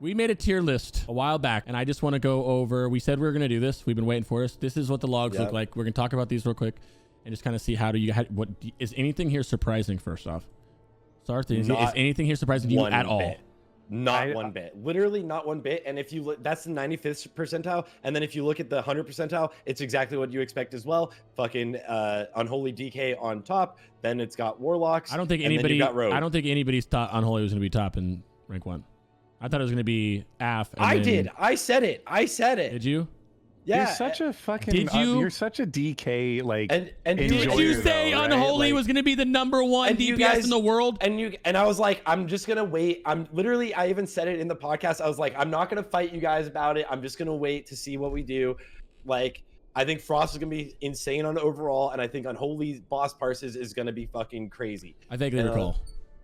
We made a tier list a while back, and I just want to go over. We said we were going to do this. We've been waiting for this. This is what the logs look like. We're going to talk about these real quick and just kind of see what is anything here surprising. First off, Sarthe, is anything here surprising to you at all? Not one bit. Literally not one bit. And if you look, that's the 95th percentile. And then if you look at the 100 percentile, it's exactly what you expect as well. Fucking Unholy DK on top. Then it's got Warlocks. I don't think anybody's thought Unholy was going to be top in rank 1. I thought it was going to be AF. Did. I said it. Did you? Yeah. You're such a fucking. You're such a DK like. And did you say Unholy was going to be the #1 DPS in the world? And I was like, I'm just gonna wait. I even said it in the podcast. I was like, I'm not gonna fight you guys about it. I'm just gonna wait to see what we do. Like, I think Frost is gonna be insane on overall, and I think Unholy boss parses is gonna be fucking crazy. I think they recall.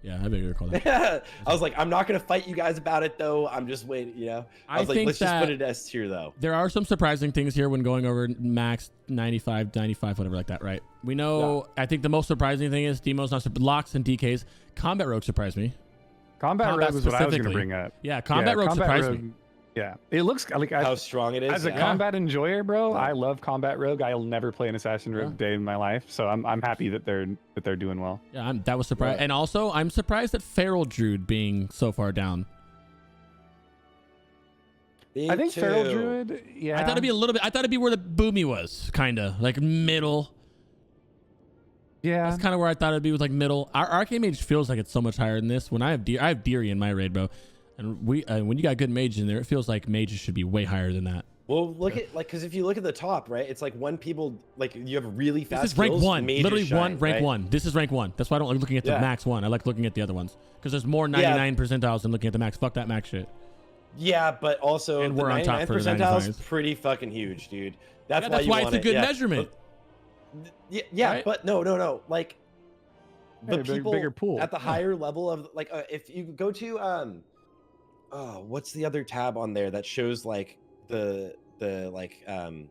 Yeah, I think recall that. I was like, I'm not gonna fight you guys about it though. I'm just waiting. You know, I was like, let's just put it S tier though. There are some surprising things here when going over max 95, whatever like that, right? We know. Yeah. I think the most surprising thing is Demo's not locks and DKs. Combat Rogue surprised me. Combat Rogue was what I was gonna bring up. Yeah, Combat Rogue surprised me. Yeah, it looks like how strong it is. As a combat enjoyer, bro, I love Combat Rogue. I'll never play an Assassin Rogue day in my life, so I'm happy that they're doing well. Yeah, that was surprised, and also I'm surprised at Feral Druid being so far down. I think Feral Druid. Yeah, I thought it'd be a little bit. I thought it'd be where the Boomy was, kind of like middle. Yeah, that's kind of where I thought it'd be, with like middle. Our Arcane Mage feels like it's so much higher than this. When I have Deary in my raid, bro. And when you got good mages in there, it feels like mages should be way higher than that. Well, look at because if you look at the top, right, it's like when people like you have really fast. This is rank kills, 1, literally shine, rank right? 1. This is rank 1. That's why I don't like looking at the max 1. I like looking at the other ones because there's more 99 percentiles than looking at the max. Fuck that max shit. Yeah, but also and the we're on top 99th for the percentile is 95s. pretty fucking huge, dude. That's why it's a good measurement. Right? But no, like the people bigger pool at the higher level of like if you go to what's the other tab on there that shows like the like kind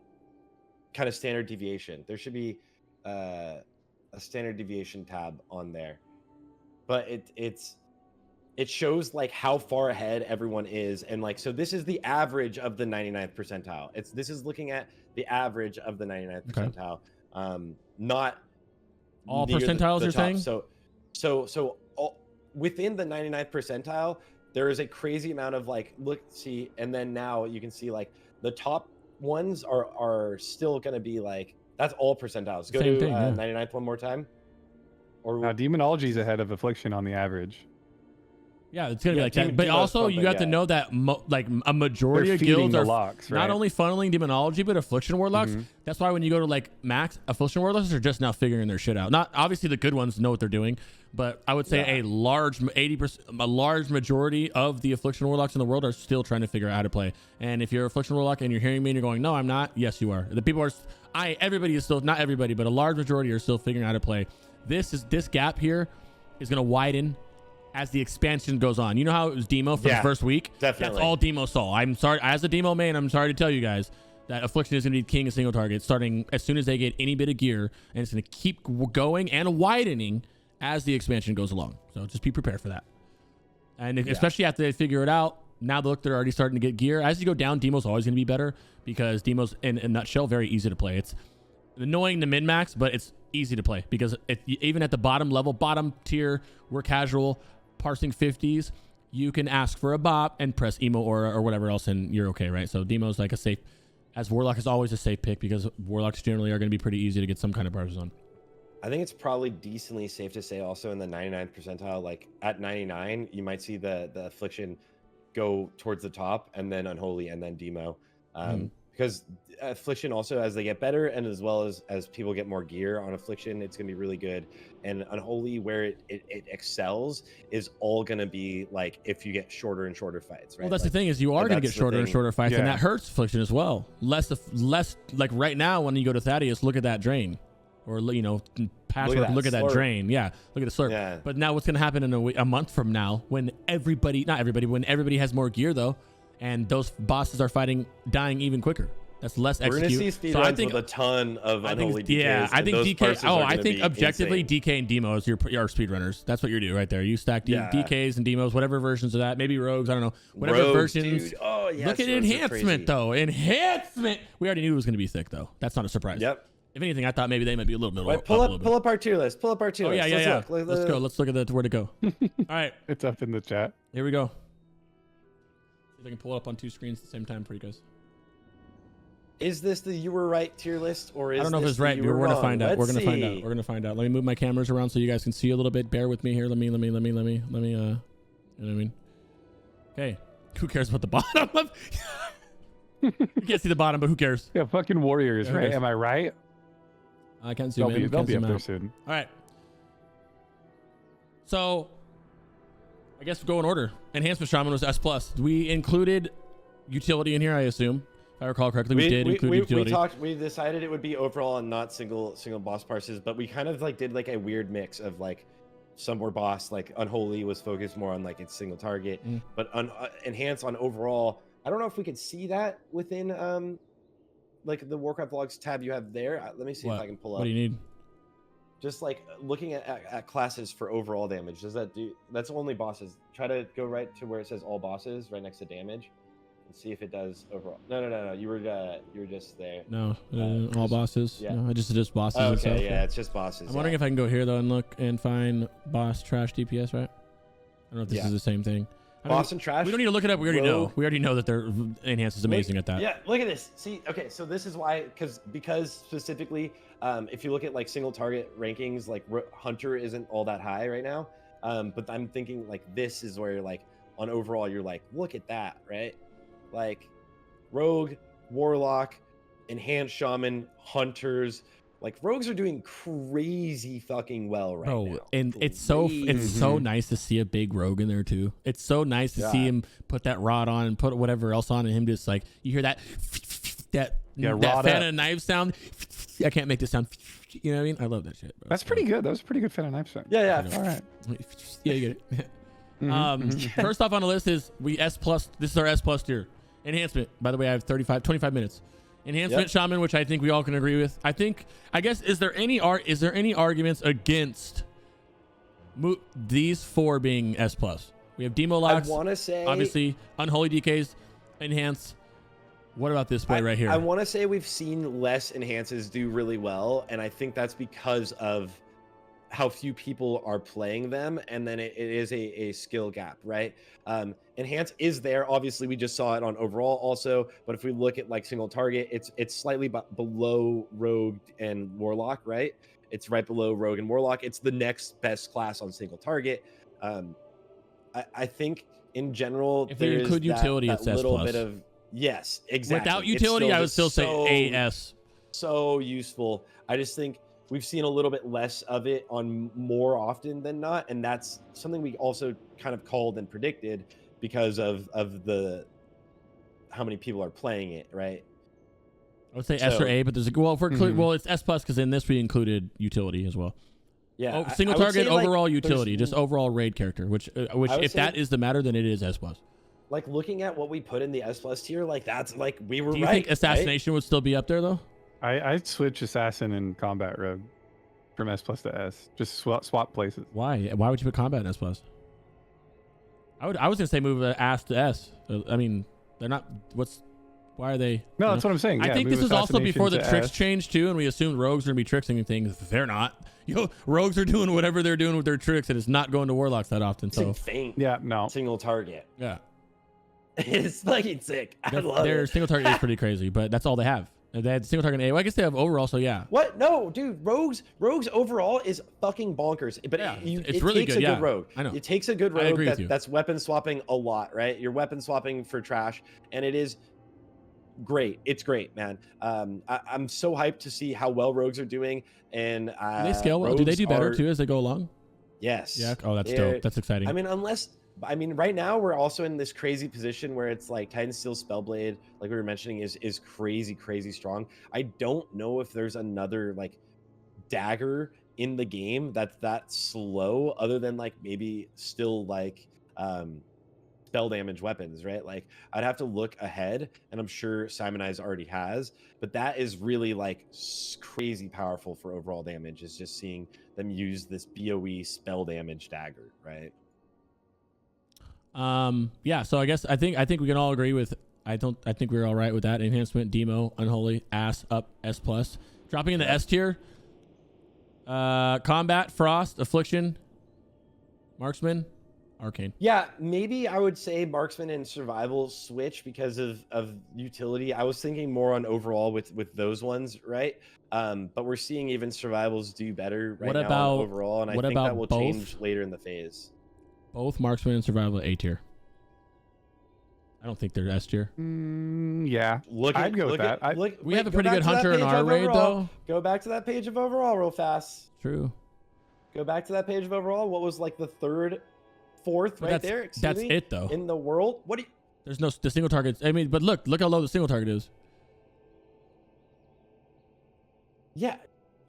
of standard deviation? There should be a standard deviation tab on there, but it shows like how far ahead everyone is, and like so this is the average of the 99th percentile. This is looking at the average of the 99th percentile, not all percentiles. You're saying so within the 99th percentile. There is a crazy amount of like and then now you can see like the top ones are still gonna be like that's all percentiles. Go to 99th one more time. Or now Demonology is ahead of Affliction on the average. Yeah, it's gonna be like that. But also you got to know that like a majority of guilds are not only funneling Demonology but Affliction Warlocks. That's why when you go to like max, Affliction Warlocks are just now figuring their shit out. Not obviously the good ones know what they're doing, but I would say a large 80%, a large majority of the Affliction Warlocks in the world are still trying to figure out how to play. And if you're Affliction Warlock and you're hearing me and you're going, no, I'm not. Yes, you are. The people are. Everybody is still, not everybody, but a large majority are still figuring out how to play. This gap here is gonna widen as the expansion goes on. You know how it was demo for the first week? Definitely. That's all demo saw. I'm sorry, as a demo main, I'm sorry to tell you guys that Affliction is going to be king of single target starting as soon as they get any bit of gear, and it's going to keep going and widening as the expansion goes along. So just be prepared for that. And especially after they figure it out, now look, they're already starting to get gear. As you go down, demo's always going to be better because demo's, in a nutshell, very easy to play. It's annoying to min-max, but it's easy to play because even at the bottom level, bottom tier, we're casual, parsing 50s, you can ask for a bop and press emo or whatever else and you're okay, right? So demo's like a safe, as Warlock is always a safe pick because Warlocks generally are going to be pretty easy to get some kind of parses on. I think it's probably decently safe to say also in the 99th percentile, like at 99 you might see the Affliction go towards the top and then Unholy and then demo, because Affliction also, as they get better and as well as people get more gear on Affliction, it's going to be really good. And Unholy, where it excels, is all going to be like if you get shorter and shorter fights, right? Well, that's like, the thing is you are going to get shorter and shorter fights, and that hurts Affliction as well. Less like right now when you go to Thaddeus, look at that drain, or Patchwork, look at that drain. Yeah, look at the slurp. Yeah. But now what's going to happen in a month from now when when everybody has more gear though, and those bosses are dying even quicker. That's less We're gonna execute. see speed So I runs think, with a ton of unholy DKs. yeah, I and think those DK. parses Oh, are I gonna think be objectively insane. DK and demos, your speedrunners. That's what you do right there. You stack Yeah. DKs and demos, whatever versions of that. Maybe rogues. I don't know. Whatever Rogues, versions. dude. Oh yes, Look at rogues are enhancement crazy. though. Enhancement. We already knew it was going to be thick though. That's not a surprise. Yep. If anything, I thought maybe they might be a little bit. Wait, pull up our tier list. Pull up our tier Oh list. yeah. Let's look. Let's go. Let's look at where to go. All right, It's up in the chat. here we go. See if I can pull it up on two screens at the same time for you guys. Is this the you were right tier list, or is I don't know if this it's the right. you We're were gonna wrong? find out. We're Let's gonna find out. see. We're gonna find out. Let me move my cameras around so you guys can see a little bit. Bear with me here. Let me. You know what I mean? Okay. Who cares about the bottom of? You can't see the bottom, but who cares? Yeah, fucking warriors, There it right? is. Am I right? I can't zoom in. They'll Can't be up zoom there out. soon. All right. So, I guess we'll go in order. Enhancement Shaman was S+. We included utility in here, I assume. If I recall correctly, we did include utility. We decided it would be overall and not single boss parses, but we kind of like did like a weird mix of like some were boss, like Unholy was focused more on like its single target, but enhance on overall. I don't know if we could see that within like the Warcraft logs tab you have there. Let me see if I can pull up. What do you need? Just like looking at classes for overall damage. Does that do? That's only bosses. Try to go right to where it says all bosses, right next to damage, and see if it does overall. No. You were just there. No, all bosses. Yeah. No, just bosses. Oh, and okay, stuff. yeah, it's just bosses. I'm wondering if I can go here though and look and find boss trash DPS, right? I don't know if this is the same thing. Boss and trash. We don't need to look it up. We already know. We already know that their enhance is amazing at that. Yeah, look at this. See, okay, so this is why, because specifically, if you look at like single target rankings, like Hunter isn't all that high right now. But I'm thinking like this is where like on overall you're like, look at that, right? Like Rogue, Warlock, Enhanced Shaman, Hunters. Like rogues are doing crazy fucking well right now. And it's so nice to see a big rogue in there too. It's so nice to see him put that rod on and put whatever else on, and him just like you hear that fan of knife sound. I can't make this sound. You know what I mean? I love that shit, bro. That's pretty good. That was a pretty good fan of knife sound. Yeah. All right. Yeah, you get it. First off on the list is S+. This is our S+ tier. Enhancement. By the way, I have 25 minutes. Enhancement Shaman, which I think we all can agree with. I guess is there any arguments against these four being S+? We have Demo Locks. I want to say obviously Unholy DKs, Enhance. What about this play right here? I want to say we've seen less enhances do really well, and I think that's because of how few people are playing them, and then it is a skill gap, right? Enhance is there. Obviously, we just saw it on overall also, but if we look at like single target, it's slightly below Rogue and Warlock, right? It's right below Rogue and Warlock. It's the next best class on single target. I think in general, if they include utility, it's S+. Little bit of yes, exactly. Without utility, I would still say AS. So useful. I just think we've seen a little bit less of it on more often than not, and that's something we also kind of called and predicted because of the how many people are playing it, right? I would say S or A, but there's it's S+ because in this we included utility as well. Yeah, single target, overall utility, there's just overall raid character. Which if that is the matter, then it is S+. Like looking at what we put in the S+ tier, like that's like we were right. Do you think assassination would still be up there though? I'd switch assassin and combat rogue from S+ to S. Just swap places. Why? Why would you put combat in S+? I was gonna say move AS to S. I mean, they're not. Why are they? No, that's what I'm saying. I think this was also before the tricks changed too, and we assumed rogues are gonna be tricksing things. They're not. Rogues are doing whatever they're doing with their tricks, and it's not going to warlocks that often. So faint. Yeah, no. Single target. Yeah. It's fucking sick. I love their it. single target is pretty crazy, but that's all they have. They had single target A. Well, I guess they have overall, so yeah. What? No, dude. Rogues overall is fucking bonkers. But yeah, it really takes good. a good rogue. I know. It takes a good rogue that's weapon swapping a lot, right? You're weapon swapping for trash, and it is great. It's great, man. I'm so hyped to see how well rogues are doing. And do they scale well? Do they do better too as they go along? Yes. Yeah. Oh, that's dope. That's exciting. I mean, right now we're also in this crazy position where it's like Titan Steel Spellblade, like we were mentioning, is crazy strong. I don't know if there's another like dagger in the game that's that slow, other than like maybe still like spell damage weapons, right? Like I'd have to look ahead, and I'm sure Simonize already has, but that is really like crazy powerful for overall damage, is just seeing them use this BOE spell damage dagger, right? Yeah, so I think we can all agree with I think we're all right with that. Enhancement, Demo, Unholy, Ass, up, S+. Dropping in the S tier. Combat, Frost, Affliction, Marksman, Arcane. Yeah, maybe I would say Marksman and Survival switch because of utility. I was thinking more on overall with those ones, right? But we're seeing even Survivals do better right now on overall, and I think that will change later in the phase. Both Marksman and Survival A tier. I don't think they're S tier. Yeah, I'd go with that. We have a pretty good hunter in our raid, though. Go back to that page of overall real fast. True. Go back to that page of overall. What was like the third, fourth right there? That's it, though. In the world? What do you... There's no the single targets. I mean, but look how low the single target is. Yeah.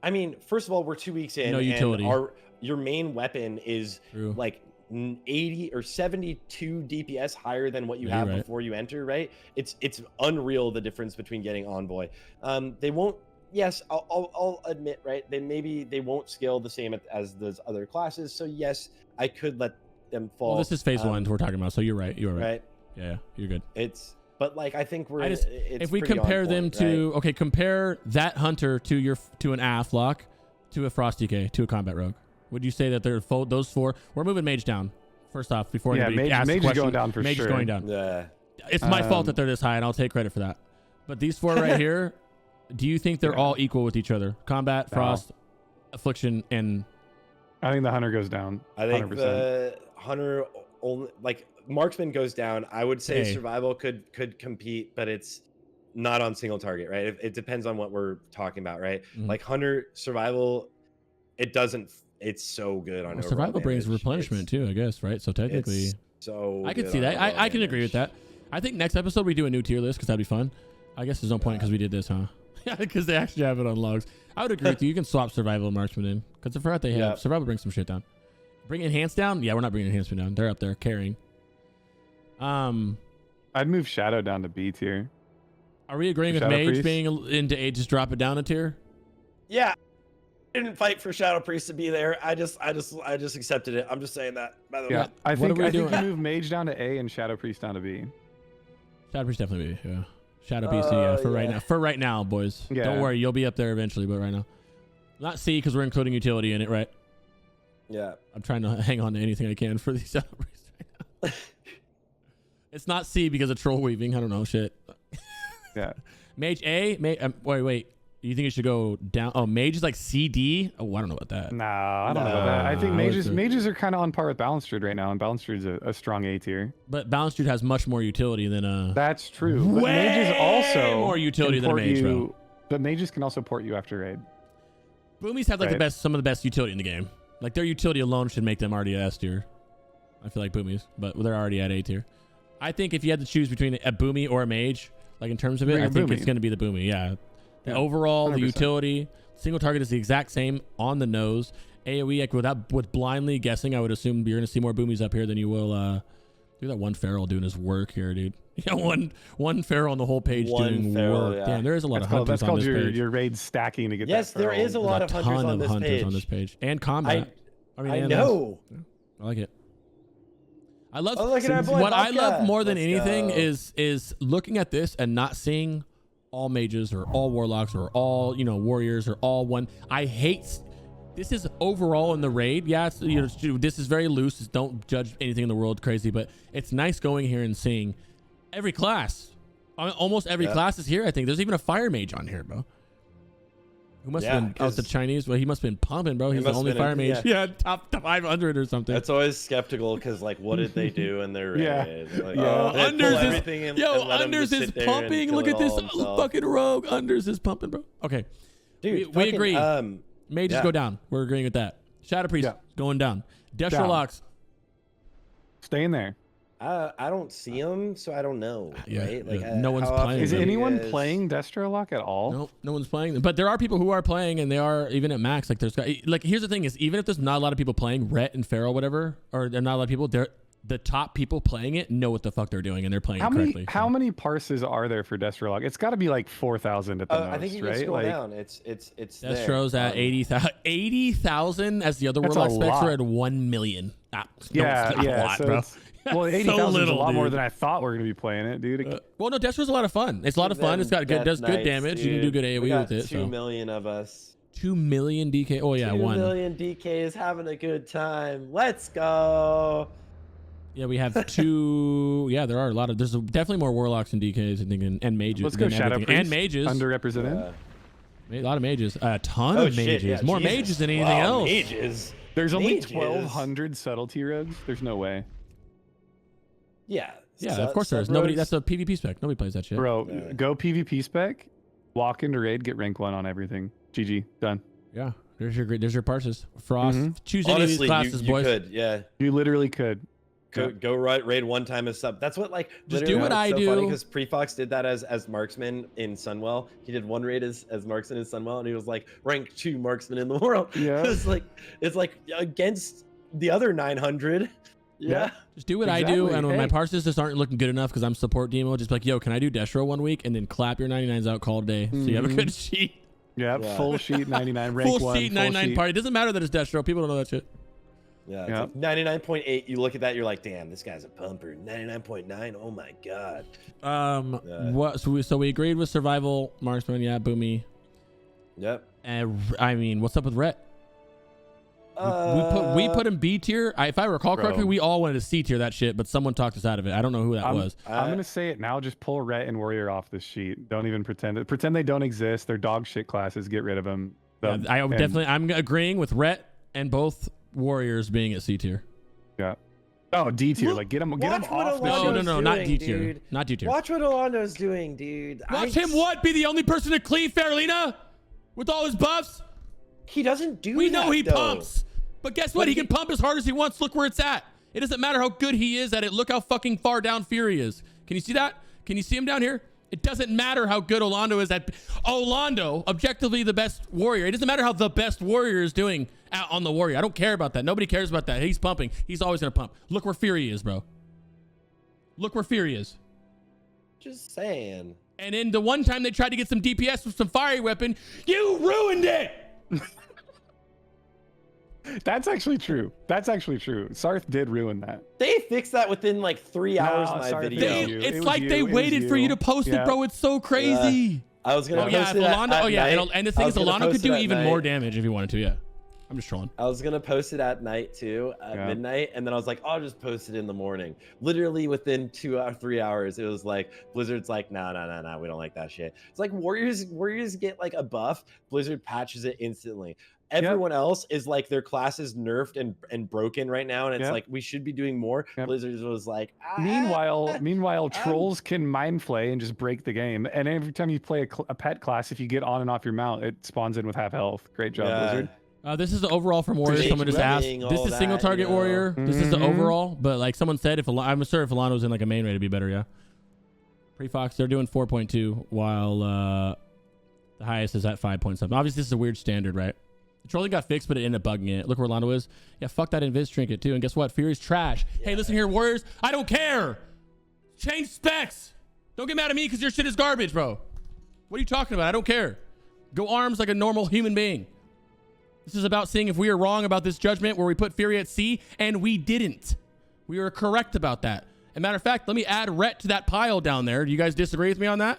I mean, first of all, we're 2 weeks in. No utility. And your main weapon is True. like 80 or 72 DPS higher than what you have before you enter, right? It's unreal, the difference between getting Envoy. They won't, yes, I'll admit, right? They won't scale the same as those other classes. So yes, I could let them fall. Well, this is phase 1 we're talking about, so you're right. You're right. Right? Yeah, you're good. But like I think if we compare them to okay, compare that hunter to an Afflock, to a Frost DK, to a Combat Rogue. Would you say that they're those four? We're moving Mage down. First off, before anybody asks a question, is going down for Mage sure. is going down. Yeah. It's my fault that they're this high, and I'll take credit for that. But these four right here, do you think they're all equal with each other? Combat, Frost, Affliction, and I think the hunter goes down. I think 100%. the hunter only, like Marksman goes down. I would say Survival could compete, but it's not on single target, right? It depends on what we're talking about, right? Mhm. Like Hunter Survival, it doesn't. It's so good on Survival brings replenishment too, I guess, right? So technically, so I could see that. I can agree with that. I think next episode we do a new tier list because that'd be fun. I guess there's no point because we did this, huh? Yeah, because they actually have it on logs. I would agree with you. You can swap Survival and Marksman in because I forgot they have Survival brings some shit down. Bring Enhanced down? Yeah, we're not bringing Enhancement down. They're up there carrying. I'd move Shadow down to B tier. Are we agreeing with Shadow Mage Priest? being into A, just drop it down a tier? Yeah. I didn't fight for Shadow Priest to be there. I just accepted it. I'm just saying that, by the way. Yeah, I think doing? you move Mage down to A and Shadow Priest down to B. Shadow Priest definitely be, yeah. Shadow Priest, yeah, for right now. For right now, boys. Yeah. Don't worry, you'll be up there eventually, but right now. Not C because we're including utility in it, right? Yeah. I'm trying to hang on to anything I can for these Shadow Priests right now. It's not C because of troll weaving. I don't know, shit. Yeah. Mage A? Wait. You think it should go down? Oh, Mage is like CD? Oh, I don't know about that. No, I don't know about that. I think mages are kind of on par with Balanced Druid right now, and Balanced Druid's a strong A tier. But Balanced Druid has much more utility than That's true. But way mages also more utility than a mage, bro. But mages can also port you after raid. Boomies have like some of the best utility in the game. Like their utility alone should make them already S tier. I feel like Boomies, but they're already at A tier. I think if you had to choose between a Boomy or a mage, like in terms of it, I think it's going to be the Boomy. Yeah. The overall, 100%. The utility, single target is the exact same on the nose. AoE, like with blindly guessing, I would assume you're going to see more Boomies up here than you will. Look at that one Feral doing his work here, dude. Yeah, one Feral on the whole page doing work. Yeah. Damn, there is a lot of hunters on this page. That's called your raid stacking to get that Yes, there is a lot of hunters on this page. And combat. I know. I like it. I love what I love more than anything is looking at this and not seeing all mages or all warlocks or all warriors or all one. I hate this is overall in the raid. Yeah, this is very loose. Don't judge anything in the world crazy, but it's nice going here and seeing every class. Almost every class is here. I think there's even a fire mage on here, bro. Who must have been the Chinese? Well, he must have been pumping, bro. He's the only fire mage. Yeah, top 500 or something. That's always skeptical because, like, what did they do in their raid? Like, Unders is pumping. Look at this fucking rogue. Unders is pumping, bro. Okay, dude, we agree. Mages go down. We're agreeing with that. Shadow Priest going down. Destro Locks staying there. I don't see them, so I don't know. Right? Like, no one's playing. Is anyone playing Destrolock at all? No, no one's playing. But there are people who are playing, and they are even at max. Like here's the thing: is even if there's not a lot of people playing Rhett and Feral, whatever, or there are not a lot of people, the top people playing it know what the fuck they're doing and they're playing it correctly. How many parses are there for Destro Log? It's got to be like 4,000 at the most, I think you can right? scroll Like, down. It's Destro's there. at 80,000 as the other That's Warlock a specs are lot. at 1 million. Yeah, it's not a lot, so bro. well, 80,000 is a little, lot more dude. than I thought we were gonna be playing it, dude. Well, no, Destro's a lot of fun. It's a lot of fun. It's got good, does good damage. You can do good We AoE got with it. 2 So million of us. 2 million DK. Oh yeah, 2 one. million DKs having a good time. Let's go. Yeah, we have 2. Yeah, there are a lot of. There's definitely more Warlocks and DKs I think, and mages. Let's go than Shadow everything. And Priest, mages. underrepresented. A lot of mages. A ton Oh, of shit, mages. yeah, More Jesus. mages than anything Wow, else. Mages. There's only Mages. 1,200 subtlety rogues. There's no way, Yeah. Yeah, of course there is. Nobody. That's a PvP spec. Nobody plays that shit. bro. Yeah. Go PvP spec, walk into raid, get rank 1 on everything. GG, done. Yeah. There's your parses. Frost. Mhm. Choose any of these Honestly, classes, you boys. could. Yeah. You literally could. Go raid one time as sub. That's what like. Just literally do what what's I so do. Funny because Prefox did that as marksman in Sunwell. He did one raid as marksman in Sunwell, and he was like rank 2 marksman in the world. Yeah. it's like against the other 900. Yeah. Just do what I do, Exactly. and when my Hey. parses just aren't looking good enough because I'm support demo, just be like, yo, can I do Destro 1 week? And then clap your 99s out, call it a day. So you have a good sheet. Yeah, Yeah. full sheet 99, rank Full 1, sheet, full 99 sheet. party. It doesn't matter that it's Destro. People don't know that shit. Yeah. It's Yeah. like 99.8. You look at that, you're like, damn, this guy's a pumper. 99.9. Oh my god. Yeah. What? So we agreed with survival marksman. Yeah, Boomy. Yep. And I mean, what's up with Rhett? We put him B tier. If I recall correctly, Bro. we all wanted to C tier that shit, but someone talked us out of it. I don't know who that was. I'm gonna say it now. Just pull Rhett and Warrior off this sheet. Don't even pretend. Pretend they don't exist. They're dog shit classes. Get rid of them. I'm agreeing with Rhett and both Warriors being at C tier. Yeah. Oh, D tier. Look, Like get them watch off what the No, sheet. no, not doing, D tier. dude. Not D tier. Watch what Orlando's doing, dude. Watch him what? Be the only person to cleave Faralina with all his buffs? He doesn't do We that, know he though. pumps. But guess what? But He can pump as hard as he wants. Look where it's at. It doesn't matter how good he is at it. Look how fucking far down Fury is. Can you see that? Can you see him down here? It doesn't matter how good Orlando is at. Orlando, objectively the best warrior. It doesn't matter how the best warrior is doing out on the warrior. I don't care about that. Nobody cares about that. He's pumping. He's always going to pump. Look where Fury is, bro. Look where Fury is. Just saying. And then the one time they tried to get some DPS with some fiery weapon, you ruined it. That's actually true. That's actually true. Sarthe did ruin that. They fixed that within like 3 hours of my sorry, video. It was you. It's It like was they you. It was waited for you you. to post Yeah. it, bro. It's so crazy. I was gonna Oh yeah, post if it Orlando. at Oh yeah, night. and the I thing was is, gonna Orlando post could do it at even night. more damage if he wanted to. Yeah, I'm just trolling. I was gonna post it at night too, at Yeah. midnight, and then I was like, I'll just post it in the morning. Literally within 2 or 3 hours, it was like Blizzard's like, no, we don't like that shit. It's like Warriors get like a buff, Blizzard patches it instantly. Everyone else is like their class is nerfed and broken right now, and it's Yep. like we should be doing more. Yep. Blizzard was like, Meanwhile, trolls can mind flay and just break the game. And every time you play a pet class, if you get on and off your mount, it spawns in with half health. Great job, Blizzard. This is the overall from Warrior. Appreciate Someone you just asked. playing This all is single that, target you know. Warrior. This is the Mhm. overall. But like someone said, I'm sure if Alano was in like a main raid, it'd be better. Yeah. Pre-Fox, they're doing 4.2, while the highest is at 5.7. Obviously, this is a weird standard, right? The trolling got fixed, but it ended up bugging it. Look where Orlando is. Yeah, fuck that Invis trinket too. And guess what? Fury's trash. Hey, listen here, Warriors. I don't care. Change specs. Don't get mad at me because your shit is garbage, bro. What are you talking about? I don't care. Go arms like a normal human being. This is about seeing if we are wrong about this judgment where we put Fury at C, and we didn't. We were correct about that. As a matter of fact, let me add Rhett to that pile down there. Do you guys disagree with me on that?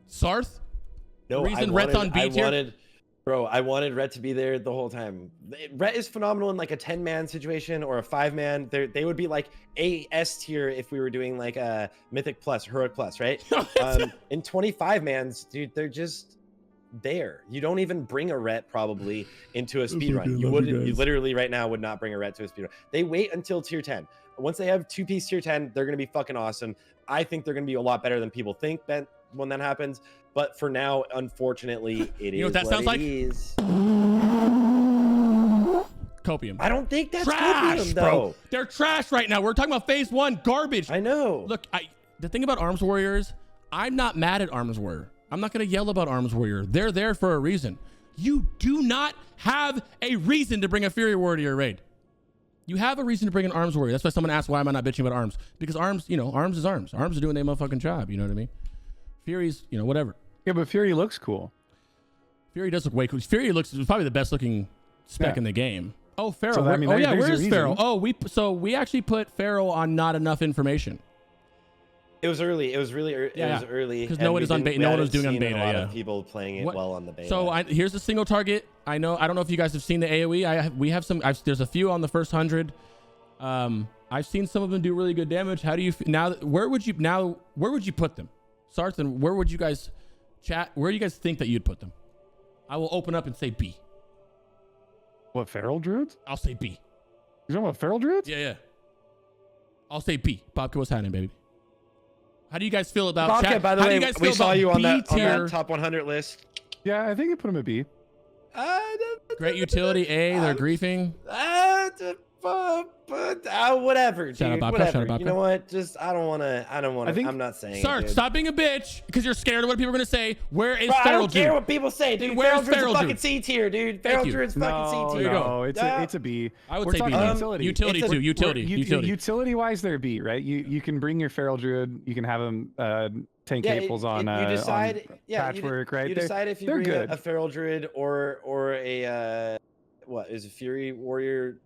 Sarthe? no, reason Rhett's on B tier? I wanted Rhett to be there the whole time. Rhett is phenomenal in like a 10-man situation or a 5-man. They would be like a S tier if we were doing like a Mythic Plus, Heroic Plus, right? In 25-mans, dude, they're just there. You don't even bring a Rhett probably into a speed run. You wouldn't. You literally right now would not bring a Rhett to a speed run. They wait until tier 10. Once they have 2-piece tier 10, they're gonna be fucking awesome. I think they're gonna be a lot better than people think when that happens. But for now, unfortunately, it You know is what that sounds like? is. Copium. I don't think that's Trash, copium, bro. though. They're trash right now. We're talking about phase 1 garbage. I know. Look, the thing about Arms Warriors, I'm not mad at Arms Warrior. I'm not going to yell about Arms Warrior. They're there for a reason. You do not have a reason to bring a Fury Warrior to your raid. You have a reason to bring an arms warrior. That's why someone asked, why am I not bitching about arms? Because arms, you know, arms is arms. Arms are doing their motherfucking job. You know what I mean? Fury's, you know, whatever. Yeah, but Fury looks cool. Fury does look way cool. Fury looks probably the best looking spec in the game. Oh, Pharaoh. So, I mean, there's where your is Pharaoh? reason. Oh, we actually put Pharaoh on not enough information. It was early. It was really early. Yeah, It was early. because no one is on beta. No one was doing on beta. A lot Yeah. of people playing it well on the beta. So here's a single target. I don't know if you guys have seen the AOE. We have some. There's a few on the first 100. I've seen some of them do really good damage. How do you now? Where would you put them, Sarthe? Where would you guys chat? Where do you guys think that you'd put them? I will open up and say B. What, feral druids? I'll say B. You talking about feral druids? Yeah. I'll say B. Bobka, what's happening, baby? How do you guys feel about Bobka, chat? by the How do way, you guys we feel saw about you on that B-tier? top 100 list. Yeah, I think you put him at B. Great utility. A. They're griefing. Whatever, Shut dude. up, Bobka, Whatever. shut up, You Bobka. know what? Just I don't want to. I'm not saying. Sarthe, it, dude. stop being a bitch because you're scared of what people are gonna say. Where is Bro, I Feral don't care Druid? what people say, dude. Where's Feral Druid's Feral a fucking Druid? C tier, dude. Feral you. Druid's fucking C tier. No, it's a B. I would We're say B. talking then. utility. Utility too. Utility. Utility wise, they're B, right? You can bring your feral druid. You can have him tank caples on you decide. on Yeah, patchwork, right? You decide if you they're bring good. a feral druid or a what is a fury warrior.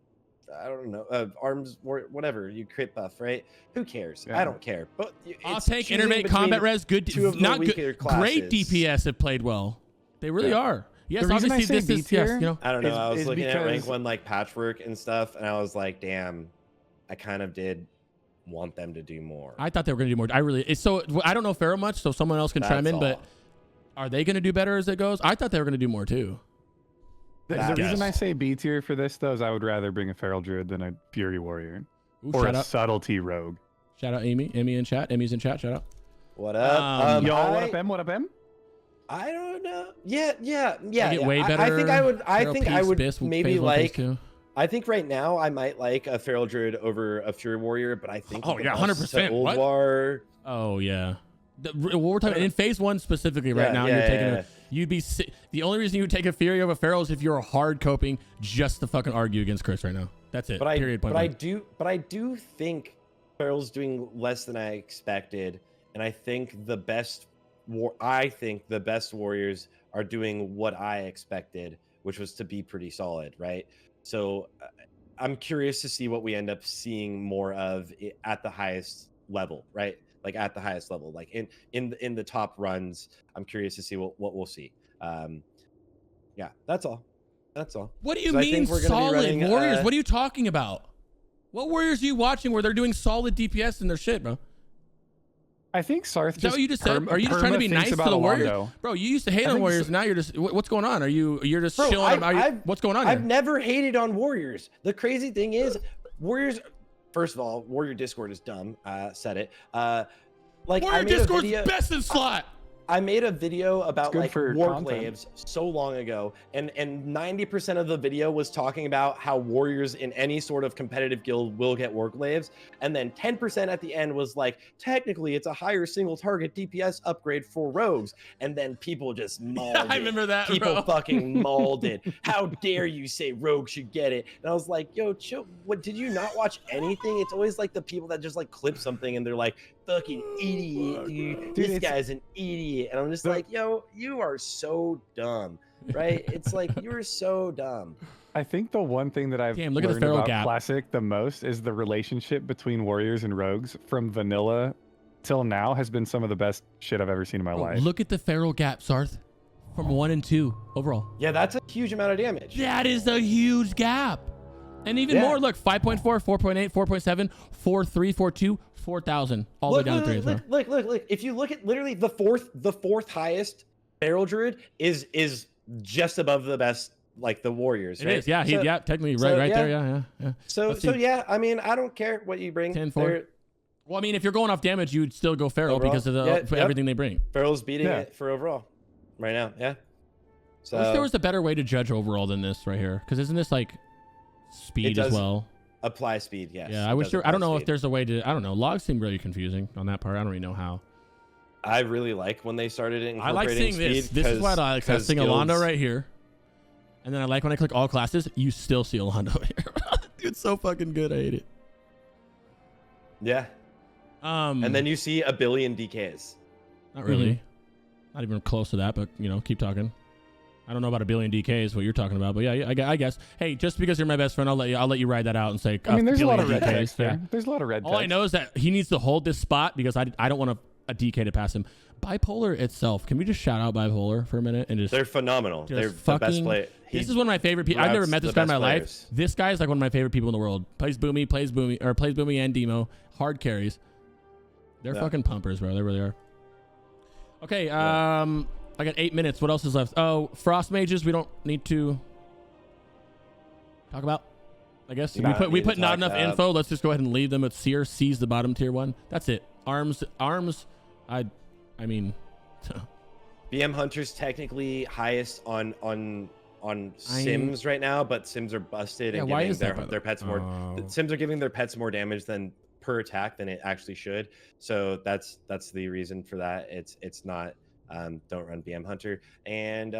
I don't know, arms warrior, whatever. You crit buff, right? Who cares? Yeah. I don't care. But I'll it's take choosing intermate combat between res. Good, two of the not weaker good. classes. Great DPS have played well. They really are. Yes, The reason I obviously say this is yes. B-tier- You know, I don't know. is- I was is looking at rank because- 1 like patchwork and stuff, and I was like, damn, I kind of did want them to do more. I thought they were gonna do more. I really. It's so I don't know Pharaoh much, so someone else can chime in. That's But all. are they gonna do better as it goes? I thought they were gonna do more too. The Yes. reason I say B tier for this though is I would rather bring a feral druid than a fury warrior Ooh, or shout a out, subtlety rogue. shout out, Amy. Amy in chat. Amy's in chat. Shout out. What up? Yo, what up, M? What up, M? I don't know. Yeah. Get way better. I think I would. I Feral think I Peace, would Biss, maybe phase one, phase like. two. I think right now I might like a feral druid over a fury warrior, but I think. Oh, with yeah, the buffs 100%. to What? Ulvar, Oh yeah. What we're talking in phase 1 specifically right Yeah, now. yeah, You're taking yeah. you'd be the only reason you would take a Fury over Feral is if you're hard coping just to fucking argue against Chris right now. That's it. But Period. Point I blank. do think Feral's doing less than I expected, and I think the best warriors are doing what I expected, which was to be pretty solid, right? So I'm curious to see what we end up seeing more of at the highest level, right? Like at the highest level, like in the top runs. I'm curious to see what we'll see. Yeah, that's all. That's all. What do you So I mean think we're gonna be solid running, warriors? What are you talking about? What warriors are you watching where they're doing solid DPS in their shit, bro? I think Sarthe Is that what you just said? perma- Are you just trying to be thinks nice to about the warriors? Alondo. Bro, you used to hate I on think warriors. so. Now you're just what's going on? You're just Bro, chilling? What's going on I've here? never hated on warriors. The crazy thing is, warriors. First of all, warrior Discord is dumb. Said it. Like I Warrior made a Discord's video. best in slot. I made a video about good like for warclaves so long ago, and 90% of the video was talking about how warriors in any sort of competitive guild will get warclaves, and then 10% at the end was like, technically it's a higher single target DPS upgrade for rogues, and then people just mauled I it. remember that, People bro. fucking mauled it. How dare you say rogue should get it? And I was like, yo, chill. What, did you not watch anything? It's always like the people that just like clip something and they're like, fucking idiot, dude. This guy's an idiot. And I'm just like, yo, you are so dumb, right? It's like, you're so dumb. I think the one thing that I've Damn, look at the learned feral about gap. Classic the most is the relationship between warriors and rogues from vanilla till now has been some of the best shit I've ever seen in my life. Look at the feral gap, Sarthe, from 1 and 2 overall. Yeah, that's a huge amount of damage. That is a huge gap. And even more, look, 5.4, 4.8, 4.7, 4.3, 4.2, 4,000, all the way down to 3. Look. If you look at literally the fourth highest feral druid is just above the best, like the warriors. It right? is, yeah. So, Technically, so, right yeah. there, yeah. So Let's see. yeah, I mean, I don't care what you bring. 10-4. Well, I mean, if you're going off damage, you'd still go feral Overall, because of everything they bring. Feral's beating Yeah. it for overall right now. Yeah. So I wish there was a better way to judge overall than this right here. Because isn't this like speed as does well? apply speed. Yes. Yeah, it I wish does there. I don't apply know if speed. there's a way to. I don't know. Logs seem really confusing on that part. I don't really know how. I really like when they started I like incorporating seeing this. speed. This is what I like. I because seeing Alondo guilds- right here, and then I like when I click all classes. You still see Alondo here. Dude's so fucking good. I hate it. Yeah. And then you see a billion DKs. Not really. Not even close to that, but you know, keep talking. I don't know about a billion DKs, what you're talking about, but yeah, I guess. Hey, just because you're my best friend, I'll let you ride that out and say. I mean, there's a lot of red DKs. text there. There's a lot of red text. All I know is that he needs to hold this spot because I don't want a DK to pass him. Bipolar itself. Can we just shout out Bipolar for a minute and just? They're phenomenal. They're the best player. This is one of my favorite people. I've never met this guy in my life. This guy is like one of my favorite people in the world. Plays Boomy and Demo. Hard carries. They're fucking pumpers, bro. They really are. Okay, I got 8 minutes. What else is left? Oh, Frost Mages we don't need to talk about. I guess we put not enough info. Let's just go ahead and leave them at Seer. Sees the bottom tier one. That's it. Arms. I mean, BM Hunter's technically highest on Sims right now, but Sims are busted and giving their pets more. Sims are giving their pets more damage than per attack than it actually should. So that's the reason for that. It's not. Don't run BM Hunter. And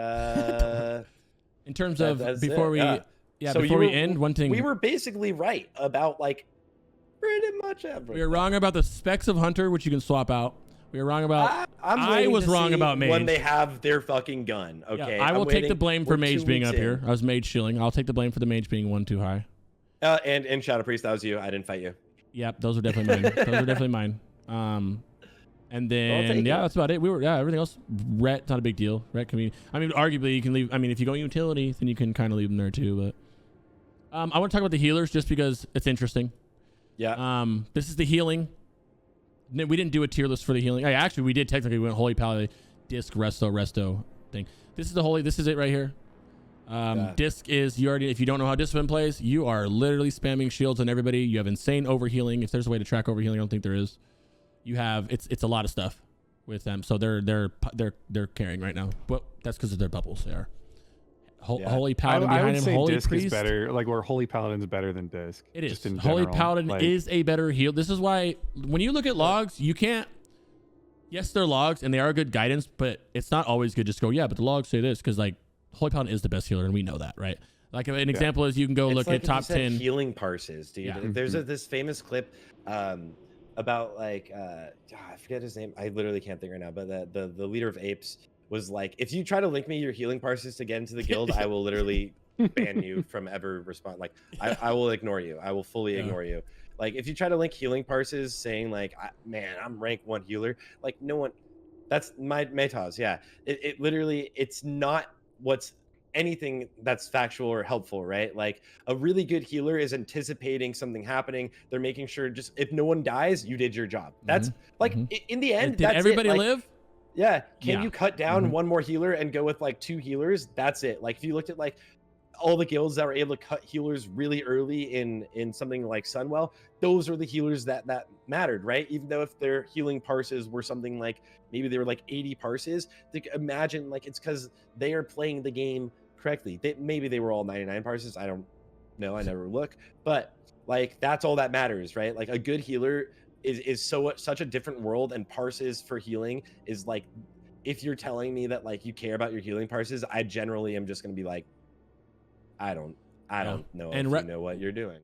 in terms of before we end, one thing we were basically right about like pretty much everything. We were wrong about the specs of Hunter, which you can swap out. We were wrong about. I was wrong about Mage when they have their fucking gun. Okay, yeah, I will take the blame for Mage being up here. I was Mage shilling. I'll take the blame for the Mage being one too high. And Shadow Priest, that was you. I didn't fight you. Yep, those are definitely mine. Those are definitely mine. And then that's about it. Everything else. Ret, not a big deal. Ret can be. I mean, arguably you can leave. I mean, if you go utility, then you can kind of leave them there too. But I want to talk about the healers just because it's interesting. Yeah. This is the healing. We didn't do a tier list for the healing. Actually, we did technically. We went Holy Paladin, Disc, Resto thing. This is the holy. This is it right here. Disc is you already. If you don't know how Discipline plays, you are literally spamming shields on everybody. You have insane overhealing. If there's a way to track overhealing, I don't think there is. You have it's a lot of stuff with them. So they're carrying right now. But that's because of their bubbles. They are. Holy Paladin behind I would him. say Holy Disc Priest is better. Like where Holy Paladin's better than Disc. It is. Just in Holy general. Paladin is a better heal. This is why when you look at logs, you can't. Yes, they're logs and they are good guidance, but it's not always good just to go, yeah, but the logs say this because like Holy Paladin is the best healer and we know that, right? Like an example is you can go look at top 10 healing parses, dude. Yeah. There's this famous clip about like I forget his name. I literally can't think right now, but the leader of apes was like, if you try to link me your healing parses to get into the guild, I will literally ban you from ever respond. Like I will ignore you. I will fully ignore you. Like if you try to link healing parses saying like, man, I'm rank 1 healer, like no one, that's my metas. Yeah. It literally, it's not what's anything that's factual or helpful, right? Like a really good healer is anticipating something happening. They're making sure just if no one dies, you did your job. That's like in the end, did everybody live? Yeah. Can you cut down one more healer and go with like 2 healers? That's it. Like if you looked at like all the guilds that were able to cut healers really early in something like Sunwell, those are the healers that mattered, right? Even though if their healing parses were something like maybe they were like 80 parses, imagine like it's because they are playing the game correctly. Maybe they were all 99 parses. I don't know. I never look, but like that's all that matters, right? Like a good healer is such a different world, and parses for healing is like, if you're telling me that like you care about your healing parses, I generally am just going to be like, I don't know if you know what you're doing.